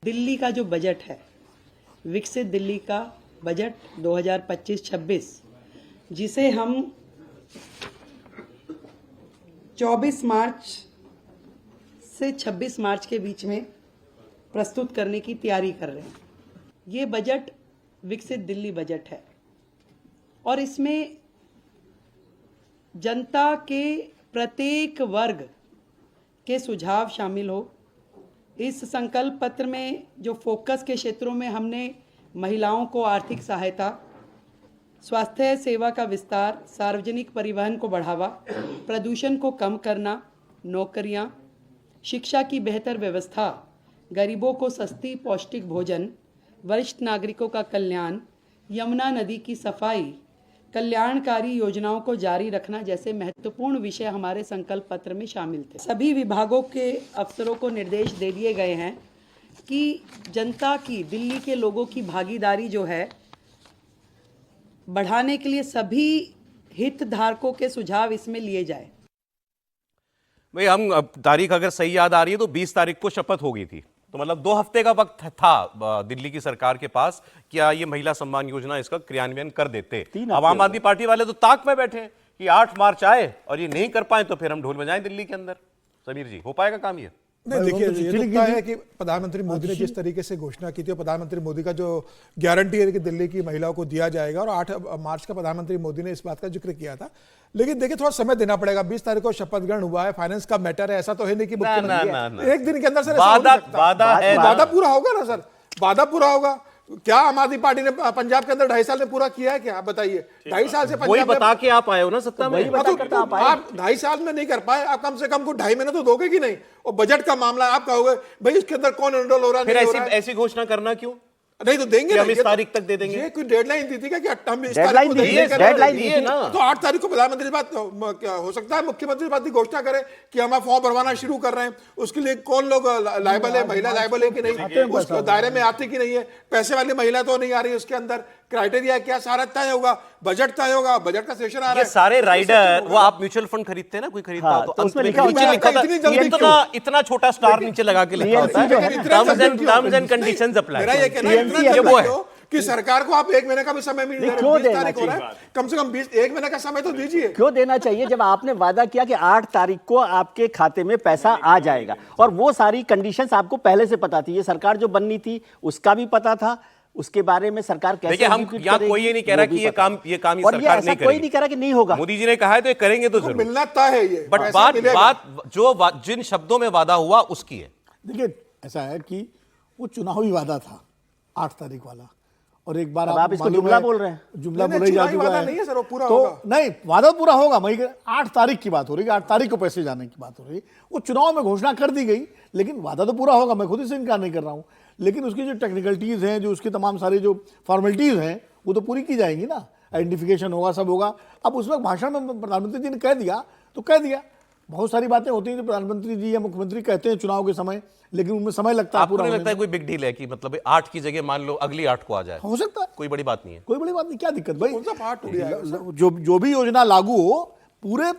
दिल्ली का जो बजट है, विकसित दिल्ली का बजट 2025-26, जिसे हम 24 मार्च से 26 मार्च के बीच में प्रस्तुत करने की तैयारी कर रहे हैं। ये बजट विकसित दिल्ली बजट है और इसमें जनता के प्रत्येक वर्ग के सुझाव शामिल हो। इस संकल्प पत्र में जो फोकस के क्षेत्रों में हमने महिलाओं को आर्थिक सहायता, स्वास्थ्य सेवा का विस्तार, सार्वजनिक परिवहन को बढ़ावा, प्रदूषण को कम करना, नौकरियां, शिक्षा की बेहतर व्यवस्था, गरीबों को सस्ती पौष्टिक भोजन, वरिष्ठ नागरिकों का कल्याण, यमुना नदी की सफाई, कल्याणकारी योजनाओं को जारी रखना जैसे महत्वपूर्ण विषय हमारे संकल्प पत्र में शामिल थे। सभी विभागों के अफसरों को निर्देश दे दिए गए हैं कि जनता की, दिल्ली के लोगों की भागीदारी जो है बढ़ाने के लिए सभी हितधारकों के सुझाव इसमें लिए जाए। भाई, हम तारीख अगर सही याद आ रही है तो 20 तारीख को शपथ हो गई थी, तो मतलब 2 हफ्ते का वक्त था दिल्ली की सरकार के पास। क्या ये महिला सम्मान योजना इसका क्रियान्वयन कर देते? अब आम आदमी पार्टी वाले तो ताक में बैठे हैं कि 8 मार्च आए और ये नहीं कर पाए तो फिर हम ढोल बजाएं दिल्ली के अंदर। समीर जी, हो पाएगा काम ये? नहीं, देखिए, ये तो तय है कि प्रधानमंत्री मोदी ने जिस तरीके से घोषणा की थी, प्रधानमंत्री मोदी का जो गारंटी है कि दिल्ली की महिलाओं को दिया जाएगा, और 8 मार्च का प्रधानमंत्री मोदी ने इस बात का जिक्र किया था। लेकिन देखिए, थोड़ा समय देना पड़ेगा। 20 तारीख को शपथ ग्रहण हुआ है, फाइनेंस का मैटर है, ऐसा तो है नहीं कि मुख्यमंत्री एक दिन के अंदर वादा पूरा होगा ना सर, वादा पूरा होगा। क्या आम आदमी पार्टी ने पंजाब के अंदर 2.5 साल में पूरा किया है? क्या आप बताइए? 2.5 साल से वही बता के आप आए हो ना सत्ता में। आप 2.5 साल में नहीं कर पाए, आप कम से कम को 2.5 महीने तो दोगे कि नहीं? और बजट का मामला आप कहोगे भाई इसके अंदर कौन एनरोल हो रहा है, ऐसी घोषणा करना क्यों? नहीं तो देंगे, हम इस तारीख तक दे देंगे। ये कोई डेडलाइन दी थी क्या कि हम इस तारीख को देंगे? तो 8 तारीख को प्रधानमंत्री बात हो सकता है मुख्यमंत्री बात की घोषणा करे कि हम फॉर्म भरवाना शुरू कर रहे हैं। उसके लिए कौन लोग लायबल है, महिला लायबल है कि नहीं, उस दायरे में आती कि नहीं है, पैसे वाली महिला तो नहीं आ रही, उसके अंदर क्राइटेरिया क्या सारा तय होगा, बजट तय होगा, बजट का सेशन आ रहा है। सारे राइडर वो आप म्यूचुअल फंड खरीदते हैं ना, कोई खरीदता हो तो नीचे लिखा था, इतना छोटा स्टार नीचे लगा के लिखा होता है, टर्म्स एंड कंडीशंस अप्लाई। मेरा ये कहना है कि सरकार को आप 1 महीने का भी समय मिल रहा है, 20 तारीख हो रहा है, कम से कम 1 महीने का समय तो दीजिए। क्यों देना चाहिए जब आपने वादा किया कि 8 तारीख को आपके खाते में पैसा आ जाएगा, और वो सारी कंडीशंस आपको पहले से पता थी। ये सरकार जो बननी थी उसका भी पता था, उसके बारे में सरकार कैसे देखिए, हम यहाँ कोई ये नहीं कह रहा कि ये काम सरकार नहीं करेगी। कोई नहीं कह रहा कि नहीं होगा। मोदी जी ने कहा है तो ये करेंगे तो जरूर, मिलना तय है ये। बट बात जो जिन शब्दों में वादा हुआ उसकी है। देखिए, ऐसा है कि वो चुनावी वादा था 8 तारीख वाला, और एक बार आप इसको जुमला बोल रहे हैं। जुमला बोला जा चुका है, नहीं है सर, वो पूरा तो होगा। नहीं, वादा पूरा होगा। मई 8 तारीख की बात हो रही है, 8 तारीख को पैसे जाने की बात हो रही है। वो चुनाव में घोषणा कर दी गई, लेकिन वादा तो पूरा होगा, मैं खुद से इनकार नहीं कर रहा हूं। लेकिन उसकी जो टेक्निकलिटीज हैं, जो उसकी तमाम सारी जो फॉर्मेलिटीज हैं, वो तो पूरी की जाएंगी ना। आइडेंटिफिकेशन होगा, सब होगा। अब उसमें भाषण में प्रधानमंत्री जी ने कह दिया तो कह दिया। बहुत सारी बातें होती हैं जो प्रधानमंत्री जी या मुख्यमंत्री कहते हैं चुनाव के समय, लेकिन उनमें समय लगता है। पूरा नहीं लगता है कोई बिग डील है कि मतलब 8 की जगह मान लो अगली 8 को आ जाए? हो सकता है, कोई बड़ी बात नहीं है। कोई बड़ी बात नहीं, क्या दिक्कत भाई? जो भी योजना लागू हो पूरे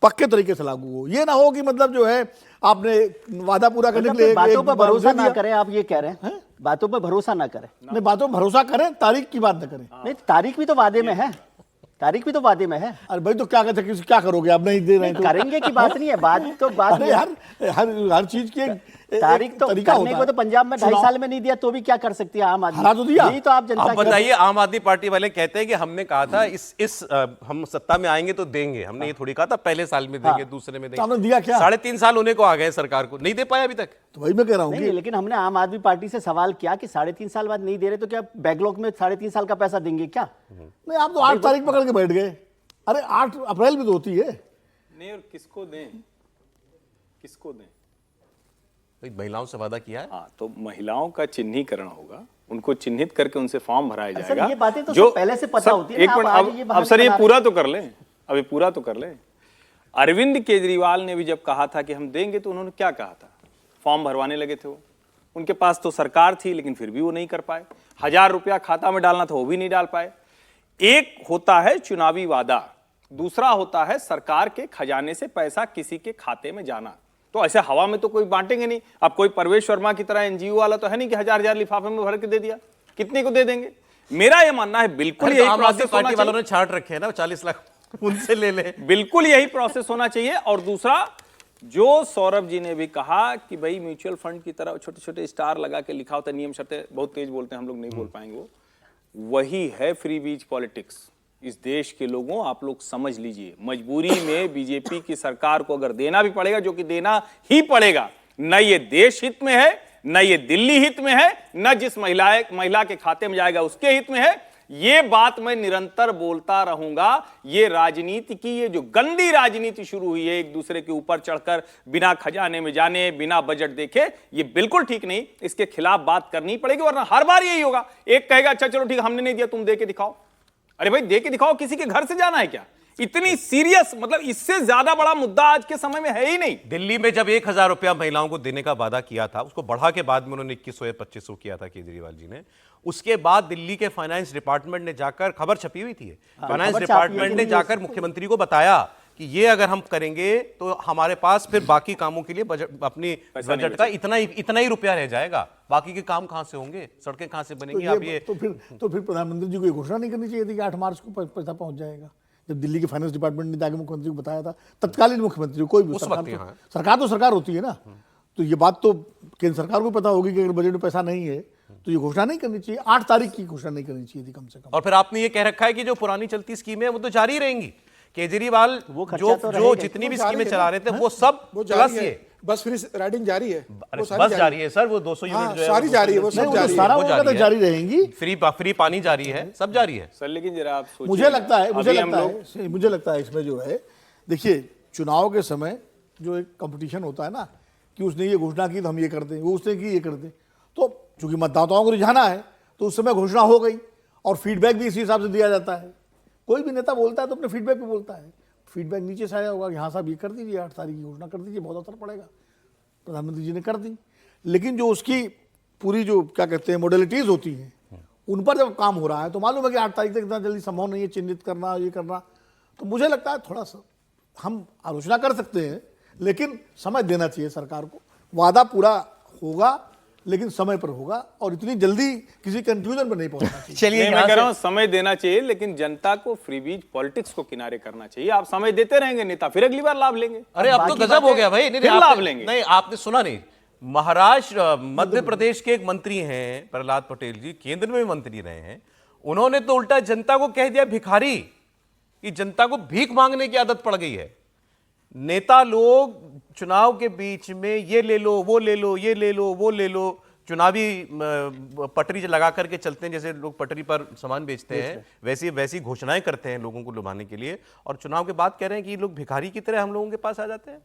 पक्के तरीके से लागू हो। ये ना हो कि मतलब जो है आपने वादा पूरा करने के लिए बातों पर भरोसा ना करें, आप ये कह रहे हैं? बातों पर भरोसा ना करें। नहीं, बातों पर भरोसा करें, तारीख की बात ना करें। नहीं, तारीख भी तो वादे में है, तारीख भी तो वादे में है। अरे भाई, तो क्या कहते हैं, क्या करोगे? आप नहीं दे रहे तो करेंगे की बात नहीं है, बात तो बात यार, हर चीज की तारीख तो करने को तो पंजाब में 2.5 साल में नहीं दिया तो भी क्या कर सकती है आम आदमी? हरा तो दिया। यही तो आप जनता आप बताइए, आम आदमी पार्टी वाले कहते हैं कि हमने कहा था हम सत्ता में आएंगे तो देंगे। हमने ये थोड़ी कहा था पहले साल में देंगे, दूसरे में देंगे। दिया क्या? 3.5 साल होने को आ गए सरकार को, नहीं दे पाया अभी तक। तो वही मैं कह रहा हूँ। लेकिन हमने आम आदमी पार्टी से सवाल किया कि 3.5 साल बाद नहीं दे रहे तो क्या बैकलॉग में 3.5 साल का पैसा देंगे क्या? नहीं, आप तो 8 तारीख पकड़ के बैठ गए। अरे 8 अप्रैल भी तो होती है। नहीं, और किसको दें, किसको दें? महिलाओं से वादा किया है। हाँ, तो महिलाओं का चिन्हीकरण होगा, उनको चिन्हित करके उनसे फॉर्म भराया जाएगा। ये बातें तो जो पहले से पता होती है। एक मिनट, अब सर ये पूरा तो कर लें, अभी पूरा तो कर लें। अरविंद केजरीवाल ने भी जब कहा था कि हम देंगे, तो उन्होंने क्या कहा था? फॉर्म भरवाने लगे थे वो। उनके पास तो सरकार थी, लेकिन फिर भी वो नहीं कर पाए। 1000 रुपया खाता में डालना था, वो भी नहीं डाल पाए। एक होता है चुनावी वादा, दूसरा होता है सरकार के खजाने से पैसा किसी के खाते में जाना। तो ऐसे हवा में तो कोई बांटेंगे नहीं। अब कोई परवेश वर्मा की तरह एनजीओ वाला तो है नहीं कि हजार लिफाफे में भर के दे दिया, कितने को दे देंगे। मेरा यह मानना है बिल्कुल अरे यही तो आम आदमी प्रोसेस होना पार्टी वालों चाहिए, ने छाट रखे हैं ना 40 लाख उनसे ले ले। बिल्कुल यही प्रोसेस होना चाहिए। और दूसरा, जो सौरभ जी ने भी कहा कि भाई म्यूचुअल फंड की तरह छोटे छोटे स्टार लगा के लिखा होता है, नियम शर्तें, बहुत तेज बोलते हैं हम लोग नहीं बोल पाएंगे, वो वही है फ्री बीज पॉलिटिक्स। इस देश के लोगों, आप लोग समझ लीजिए, मजबूरी में बीजेपी की सरकार को अगर देना भी पड़ेगा, जो कि देना ही पड़ेगा, न ये देश हित में है, न ये दिल्ली हित में है, न जिस महिला के खाते में जाएगा उसके हित में है। ये बात मैं निरंतर बोलता रहूंगा। ये राजनीति की, ये जो गंदी राजनीति शुरू हुई है, एक दूसरे के ऊपर चढ़कर बिना खजाने में जाने, बिना बजट देखे, ये बिल्कुल ठीक नहीं। इसके खिलाफ बात करनी पड़ेगी, वरना हर बार यही होगा। एक कहेगा अच्छा चलो ठीक, हमने नहीं दिया, तुम दे के दिखाओ। अरे भाई दे के दिखाओ, किसी के घर से जाना है क्या? इतनी सीरियस, मतलब इससे ज्यादा बड़ा मुद्दा आज के समय में है ही नहीं। दिल्ली में जब 1000 रुपया महिलाओं को देने का वादा किया था, उसको बढ़ा के बाद में उन्होंने 2100 या 2500 किया था केजरीवाल जी ने। उसके बाद दिल्ली के फाइनेंस डिपार्टमेंट ने जाकर, खबर छपी हुई थी, फाइनेंस डिपार्टमेंट ने जाकर मुख्यमंत्री को बताया कि ये अगर हम करेंगे तो हमारे पास फिर बाकी कामों के लिए बजट, अपनी बजट का इतना ही रुपया रह जाएगा, बाकी के काम कहां से होंगे, सड़कें कहां से बनेंगी। आप ये तो फिर प्रधानमंत्री जी को ये घोषणा नहीं करनी चाहिए थी कि 8 मार्च को पैसा पहुंच जाएगा। जब दिल्ली के फाइनेंस डिपार्टमेंट ने जाके मुख्यमंत्री को बताया था, तत्कालीन मुख्यमंत्री, कोई भी सरकार तो सरकार होती है ना, तो ये बात तो केंद्र सरकार को पता होगी कि अगर बजट में पैसा नहीं है तो ये घोषणा नहीं करनी चाहिए। 8 तारीख की घोषणा नहीं करनी चाहिए थी कम से कम। और फिर आपने ये कह रखा है कि जो पुरानी चलती स्कीमें है वो तो जारी रहेंगी। केजरीवाल जो जितनी भी स्कीमें चला रहे थे वो सब जारी है। बस फ्री राइडिंग जारी है, बस जारी है सर, वो 200 यूनिट जो है सारी जारी है, वो सब जारी है, सारा वो जारी रहेंगी। फ्री पानी जारी है, सब जारी है सर। लेकिन जरा आप सोचिए, मुझे लगता है इसमें जो है, देखिए चुनाव के समय जो एक कंपटीशन होता है ना, कि उसने ये घोषणा की तो हम ये कर दें, वो उसने की ये कर दें, तो चूंकि मतदाताओं को रिझाना है तो उस समय घोषणा हो गई और फीडबैक भी इसी हिसाब से दिया जाता है। कोई भी नेता बोलता है तो अपने फीडबैक पे बोलता है, फीडबैक नीचे से आया होगा कि हाँ साहब ये कर दीजिए, 8 तारीख की घोषणा कर दीजिए, बहुत असर पड़ेगा। प्रधानमंत्री जी ने कर दी, लेकिन जो उसकी पूरी जो क्या कहते हैं मोडेलिटीज होती हैं, उन पर जब काम हो रहा है तो मालूम है कि 8 तारीख तक इतना जल्दी संभव नहीं है चिन्हित करना, ये करना। तो मुझे लगता है थोड़ा सा हम आलोचना कर सकते हैं, लेकिन समय देना चाहिए सरकार को। वादा पूरा होगा लेकिन समय पर होगा, और इतनी जल्दी किसी कंक्लूजन पर नहीं पहुंचना चाहिए। चलिए मैं कह रहा हूं समय देना चाहिए, लेकिन जनता को फ्रीबीज पॉलिटिक्स को किनारे करना चाहिए। आप समय देते रहेंगे, नेता फिर अगली बार लाभ लेंगे। अरे अब तो गजब हो गया भाई, फिर लाभ लेंगे। नहीं आपने सुना नहीं, महाराष्ट्र मध्य प्रदेश के एक मंत्री हैं प्रहलाद पटेल जी, केंद्र में मंत्री रहे हैं, उन्होंने तो उल्टा जनता को कह दिया भिखारी, कि जनता को भीख मांगने की आदत पड़ गई है। नेता लोग चुनाव के बीच में ये ले लो, वो ले लो, ये ले लो, वो ले लो, चुनावी पटरी लगा करके चलते हैं, जैसे लोग पटरी पर सामान बेचते हैं, वैसी घोषणाएं करते हैं लोगों को लुभाने के लिए, और चुनाव के बाद कह रहे हैं कि ये लोग भिखारी की तरह हम लोगों के पास आ जाते हैं।